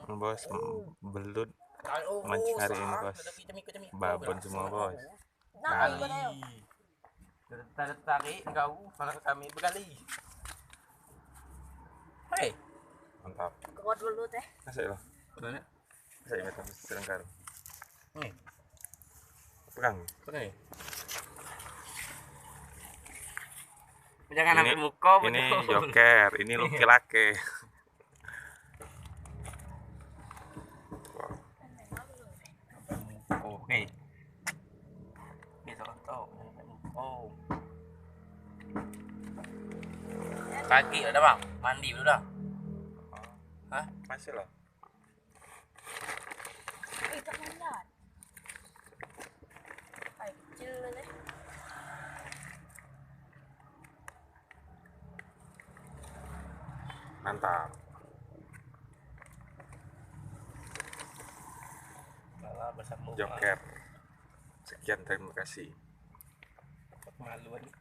Bos, belut mancing hari ini bos. Babon semua bos. Kali. Tarik kau mana kami berkali. Hei, Mantap. Kuat dulu teh. Kasih lah. mana? Kasih ingat selengkar. Nih, Pegang. nih. Jangan Ini- ambil muka. Ini joker, ini laki-laki. Oke. Bisa tahu. Oh. Pagi udah bang, mandi udah. Hah? Masih lah. Itu lihat. Ay, kecil deh. Mantap. Malah bersambung. Joker. Sekian, terima kasih. Maluan.